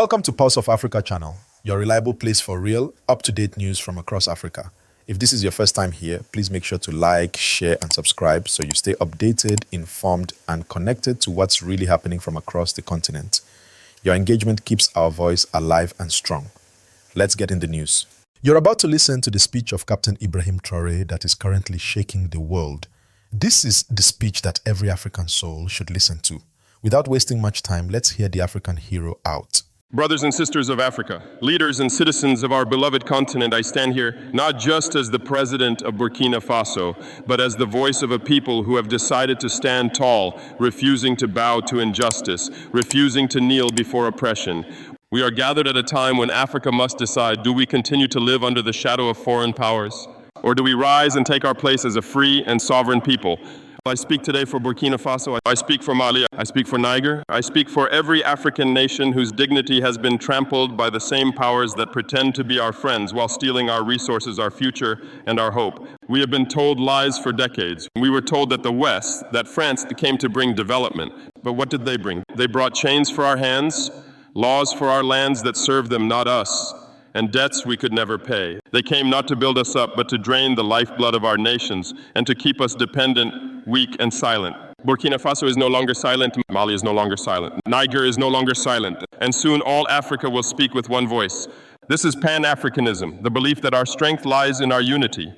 Welcome to Pulse of Africa channel, your reliable place for real, up-to-date news from across Africa. If this is your first time here, please make sure to like, share, and subscribe so you stay updated, informed, and connected to what's really happening from across the continent. Your engagement keeps our voice alive and strong. Let's get in the news. You're about to listen to the speech of Captain Ibrahim Traoré that is currently shaking the world. This is the speech that every African soul should listen to. Without wasting much time, let's hear the African hero out. Brothers and sisters of Africa, leaders and citizens of our beloved continent, I stand here not just as the president of Burkina Faso, but as the voice of a people who have decided to stand tall, refusing to bow to injustice, refusing to kneel before oppression. We are gathered at a time when Africa must decide, do we continue to live under the shadow of foreign powers, or do we rise and take our place as a free and sovereign people? I speak today for Burkina Faso, I speak for Mali, I speak for Niger, I speak for every African nation whose dignity has been trampled by the same powers that pretend to be our friends while stealing our resources, our future, and our hope. We have been told lies for decades. We were told that the West, that France came to bring development. But what did they bring? They brought chains for our hands, laws for our lands that served them, not us, and debts we could never pay. They came not to build us up, but to drain the lifeblood of our nations and to keep us dependent, weak, and silent. Burkina Faso is no longer silent. Mali is no longer silent. Niger is no longer silent. And soon all Africa will speak with one voice. This is Pan-Africanism, the belief that our strength lies in our unity,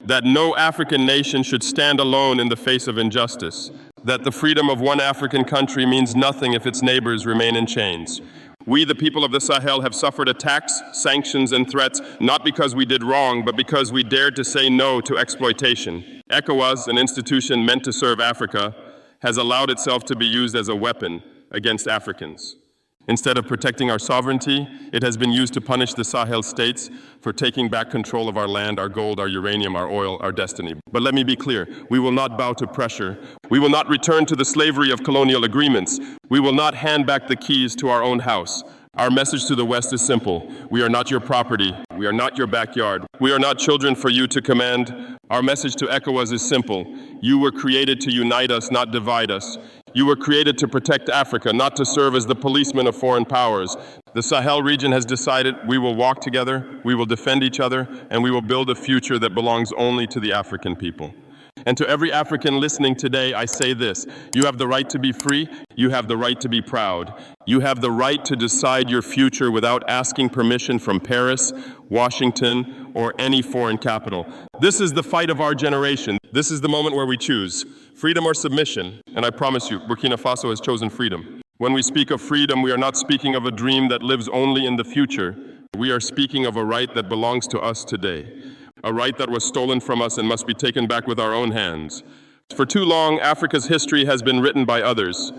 that no African nation should stand alone in the face of injustice, that the freedom of one African country means nothing if its neighbors remain in chains. We, the people of the Sahel, have suffered attacks, sanctions, and threats, not because we did wrong, but because we dared to say no to exploitation. ECOWAS, an institution meant to serve Africa, has allowed itself to be used as a weapon against Africans. Instead of protecting our sovereignty, it has been used to punish the Sahel states for taking back control of our land, our gold, our uranium, our oil, our destiny. But let me be clear, we will not bow to pressure. We will not return to the slavery of colonial agreements. We will not hand back the keys to our own house. Our message to the West is simple. We are not your property. We are not your backyard. We are not children for you to command. Our message to ECOWAS is simple. You were created to unite us, not divide us. You were created to protect Africa, not to serve as the policeman of foreign powers. The Sahel region has decided we will walk together, we will defend each other, and we will build a future that belongs only to the African people. And to every African listening today, I say this: you have the right to be free, you have the right to be proud. You have the right to decide your future without asking permission from Paris, Washington, or any foreign capital. This is the fight of our generation. This is the moment where we choose freedom or submission. And I promise you, Burkina Faso has chosen freedom. When we speak of freedom, we are not speaking of a dream that lives only in the future. We are speaking of a right that belongs to us today. A right that was stolen from us and must be taken back with our own hands. For too long, Africa's history has been written by others.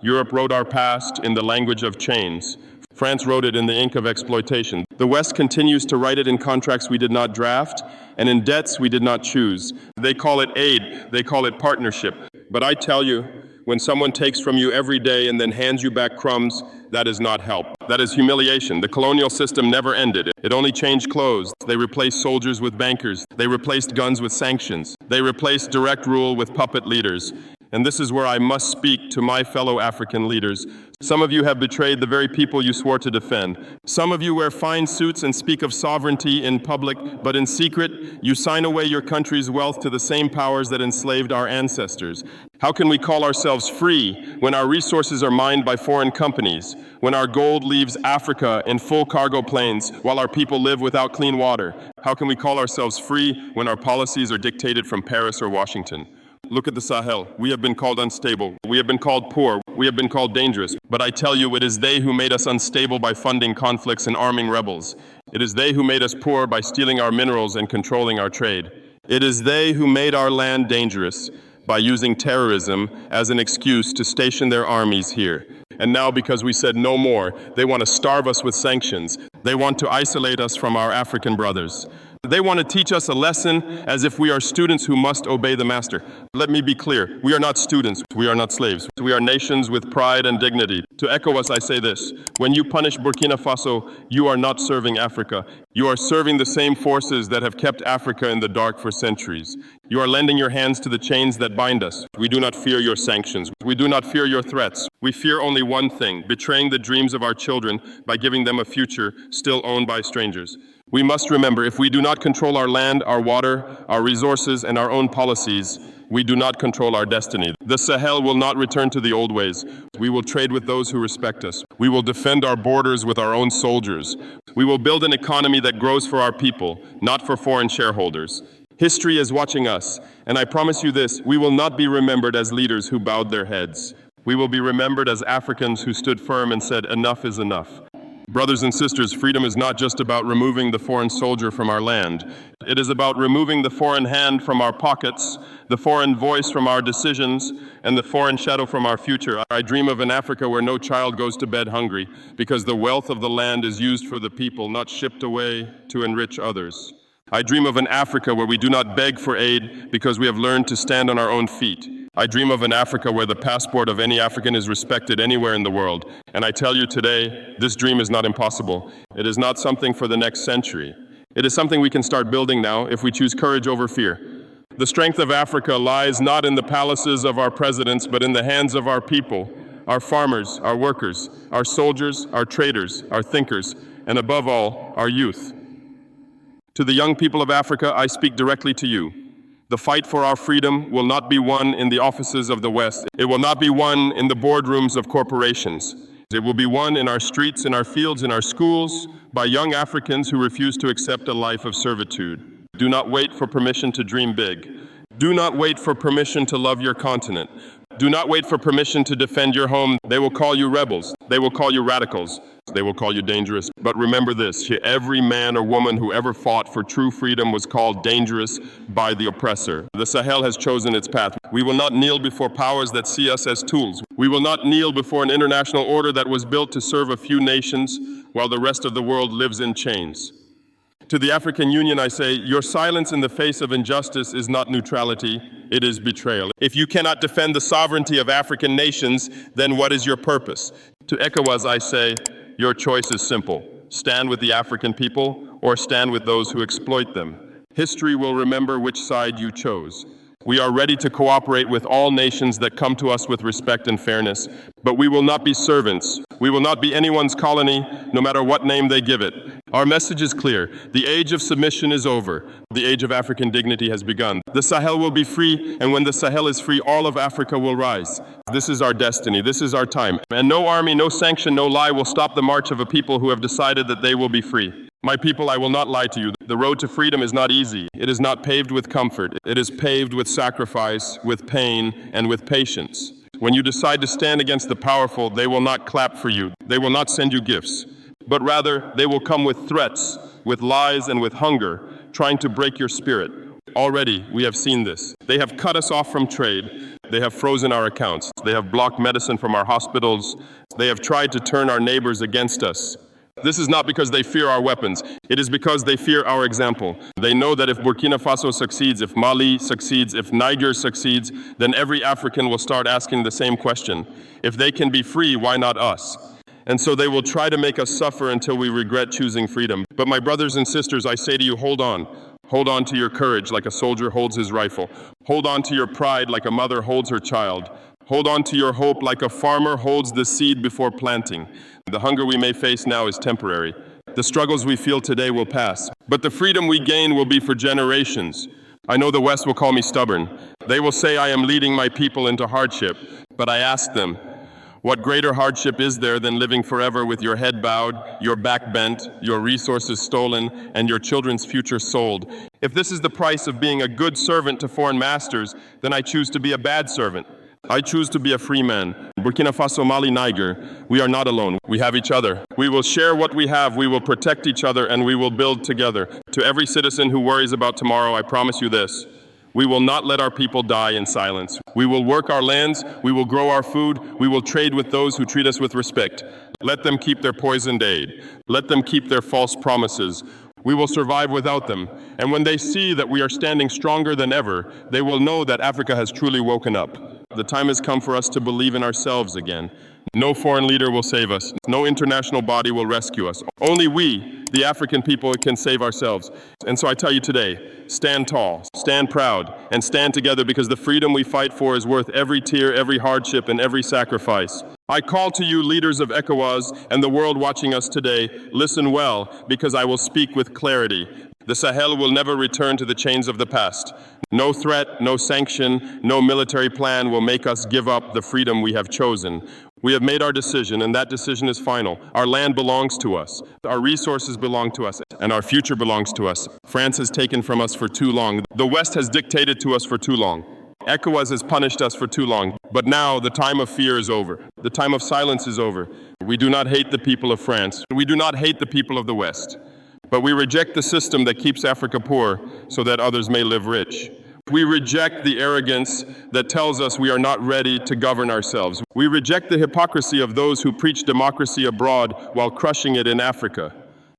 Europe wrote our past in the language of chains. France wrote it in the ink of exploitation. The West continues to write it in contracts we did not draft and in debts we did not choose. They call it aid, they call it partnership. But I tell you, when someone takes from you every day and then hands you back crumbs, that is not help. That is humiliation. The colonial system never ended. It only changed clothes. They replaced soldiers with bankers. They replaced guns with sanctions. They replaced direct rule with puppet leaders. And this is where I must speak to my fellow African leaders. Some of you have betrayed the very people you swore to defend. Some of you wear fine suits and speak of sovereignty in public, but in secret, you sign away your country's wealth to the same powers that enslaved our ancestors. How can we call ourselves free when our resources are mined by foreign companies, when our gold leaves Africa in full cargo planes while our people live without clean water? How can we call ourselves free when our policies are dictated from Paris or Washington? Look at the Sahel. We have been called unstable. We have been called poor. We have been called dangerous. But I tell you, it is they who made us unstable by funding conflicts and arming rebels. It is they who made us poor by stealing our minerals and controlling our trade. It is they who made our land dangerous by using terrorism as an excuse to station their armies here. And now, because we said no more, they want to starve us with sanctions. They want to isolate us from our African brothers. They want to teach us a lesson as if we are students who must obey the master. Let me be clear, we are not students, we are not slaves. We are nations with pride and dignity. To ECOWAS I say this, when you punish Burkina Faso, you are not serving Africa. You are serving the same forces that have kept Africa in the dark for centuries. You are lending your hands to the chains that bind us. We do not fear your sanctions. We do not fear your threats. We fear only one thing, betraying the dreams of our children by giving them a future still owned by strangers. We must remember, if we do not control our land, our water, our resources, and our own policies, we do not control our destiny. The Sahel will not return to the old ways. We will trade with those who respect us. We will defend our borders with our own soldiers. We will build an economy that grows for our people, not for foreign shareholders. History is watching us, and I promise you this, we will not be remembered as leaders who bowed their heads. We will be remembered as Africans who stood firm and said, enough is enough. Brothers and sisters, freedom is not just about removing the foreign soldier from our land. It is about removing the foreign hand from our pockets, the foreign voice from our decisions, and the foreign shadow from our future. I dream of an Africa where no child goes to bed hungry, because the wealth of the land is used for the people, not shipped away to enrich others. I dream of an Africa where we do not beg for aid because we have learned to stand on our own feet. I dream of an Africa where the passport of any African is respected anywhere in the world. And I tell you today, this dream is not impossible. It is not something for the next century. It is something we can start building now if we choose courage over fear. The strength of Africa lies not in the palaces of our presidents, but in the hands of our people, our farmers, our workers, our soldiers, our traders, our thinkers, and above all, our youth. To the young people of Africa, I speak directly to you. The fight for our freedom will not be won in the offices of the West. It will not be won in the boardrooms of corporations. It will be won in our streets, in our fields, in our schools, by young Africans who refuse to accept a life of servitude. Do not wait for permission to dream big. Do not wait for permission to love your continent. Do not wait for permission to defend your home. They will call you rebels. They will call you radicals. They will call you dangerous. But remember this, every man or woman who ever fought for true freedom was called dangerous by the oppressor. The Sahel has chosen its path. We will not kneel before powers that see us as tools. We will not kneel before an international order that was built to serve a few nations while the rest of the world lives in chains. To the African Union, I say, your silence in the face of injustice is not neutrality, it is betrayal. If you cannot defend the sovereignty of African nations, then what is your purpose? To ECOWAS, I say, your choice is simple. Stand with the African people or stand with those who exploit them. History will remember which side you chose. We are ready to cooperate with all nations that come to us with respect and fairness, but we will not be servants. We will not be anyone's colony, no matter what name they give it. Our message is clear. The age of submission is over. The age of African dignity has begun. The Sahel will be free, and when the Sahel is free, all of Africa will rise. This is our destiny. This is our time. And no army, no sanction, no lie will stop the march of a people who have decided that they will be free. My people, I will not lie to you. The road to freedom is not easy. It is not paved with comfort. It is paved with sacrifice, with pain, and with patience. When you decide to stand against the powerful, they will not clap for you. They will not send you gifts. But rather, they will come with threats, with lies, and with hunger, trying to break your spirit. Already, we have seen this. They have cut us off from trade. They have frozen our accounts. They have blocked medicine from our hospitals. They have tried to turn our neighbors against us. This is not because they fear our weapons. It is because they fear our example. They know that if Burkina Faso succeeds, if Mali succeeds, if Niger succeeds, then every African will start asking the same question. If they can be free, why not us? And so they will try to make us suffer until we regret choosing freedom. But my brothers and sisters, I say to you, hold on. Hold on to your courage like a soldier holds his rifle. Hold on to your pride like a mother holds her child. Hold on to your hope like a farmer holds the seed before planting. The hunger we may face now is temporary. The struggles we feel today will pass. But the freedom we gain will be for generations. I know the West will call me stubborn. They will say I am leading my people into hardship. But I ask them, what greater hardship is there than living forever with your head bowed, your back bent, your resources stolen, and your children's future sold? If this is the price of being a good servant to foreign masters, then I choose to be a bad servant. I choose to be a free man. Burkina Faso, Mali, Niger, we are not alone. We have each other. We will share what we have, we will protect each other, and we will build together. To every citizen who worries about tomorrow, I promise you this. We will not let our people die in silence. We will work our lands, we will grow our food, we will trade with those who treat us with respect. Let them keep their poisoned aid. Let them keep their false promises. We will survive without them. And when they see that we are standing stronger than ever, they will know that Africa has truly woken up. The time has come for us to believe in ourselves again. No foreign leader will save us. No international body will rescue us. Only we, the African people, can save ourselves. And so I tell you today, stand tall, stand proud, and stand together, because the freedom we fight for is worth every tear, every hardship, and every sacrifice. I call to you, leaders of ECOWAS and the world watching us today, listen well, because I will speak with clarity. The Sahel will never return to the chains of the past. No threat, no sanction, no military plan will make us give up the freedom we have chosen. We have made our decision, and that decision is final. Our land belongs to us. Our resources belong to us, and our future belongs to us. France has taken from us for too long. The West has dictated to us for too long. ECOWAS has punished us for too long. But now the time of fear is over. The time of silence is over. We do not hate the people of France. We do not hate the people of the West. But we reject the system that keeps Africa poor so that others may live rich. We reject the arrogance that tells us we are not ready to govern ourselves. We reject the hypocrisy of those who preach democracy abroad while crushing it in Africa.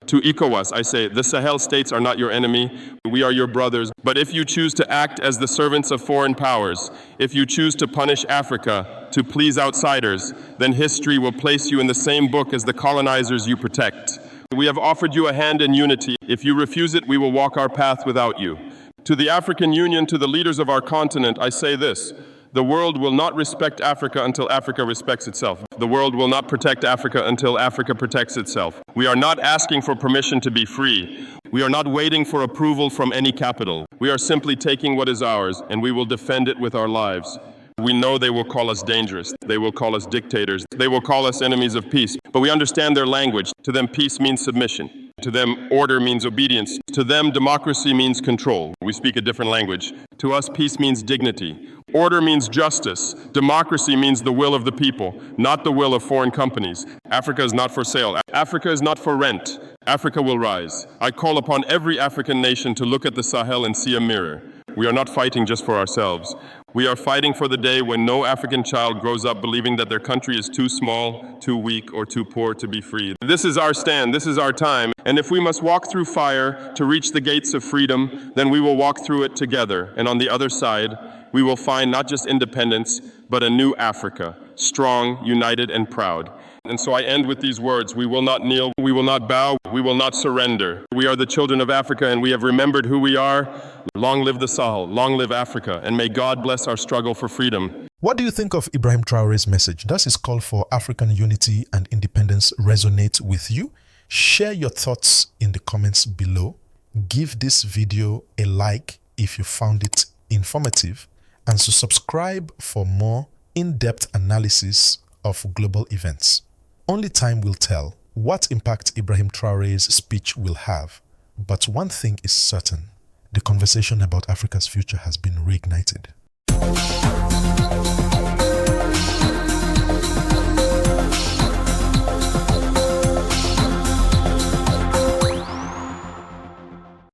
To ECOWAS, I say, the Sahel states are not your enemy. We are your brothers. But if you choose to act as the servants of foreign powers, if you choose to punish Africa to please outsiders, then history will place you in the same book as the colonizers you protect. We have offered you a hand in unity. If you refuse it, we will walk our path without you. To the African Union, to the leaders of our continent, I say this: the world will not respect Africa until Africa respects itself. The world will not protect Africa until Africa protects itself. We are not asking for permission to be free. We are not waiting for approval from any capital. We are simply taking what is ours, and we will defend it with our lives. We know they will call us dangerous. They will call us dictators. They will call us enemies of peace. But we understand their language. To them, peace means submission. To them, order means obedience. To them, democracy means control. We speak a different language. To us, peace means dignity. Order means justice. Democracy means the will of the people, not the will of foreign companies. Africa is not for sale. Africa is not for rent. Africa will rise. I call upon every African nation to look at the Sahel and see a mirror. We are not fighting just for ourselves. We are fighting for the day when no African child grows up believing that their country is too small, too weak, or too poor to be free. This is our stand. This is our time. And if we must walk through fire to reach the gates of freedom, then we will walk through it together. And on the other side, we will find not just independence, but a new Africa, strong, united, and proud. And so I end with these words: we will not kneel, we will not bow, we will not surrender. We are the children of Africa, and we have remembered who we are. Long live the Sahel, long live Africa, and may God bless our struggle for freedom. What do you think of Ibrahim Traoré's message? Does his call for African unity and independence resonate with you? Share your thoughts in the comments below. Give this video a like if you found it informative, and so subscribe for more in-depth analysis of global events. Only time will tell what impact Ibrahim Traoré's speech will have, but one thing is certain: the conversation about Africa's future has been reignited.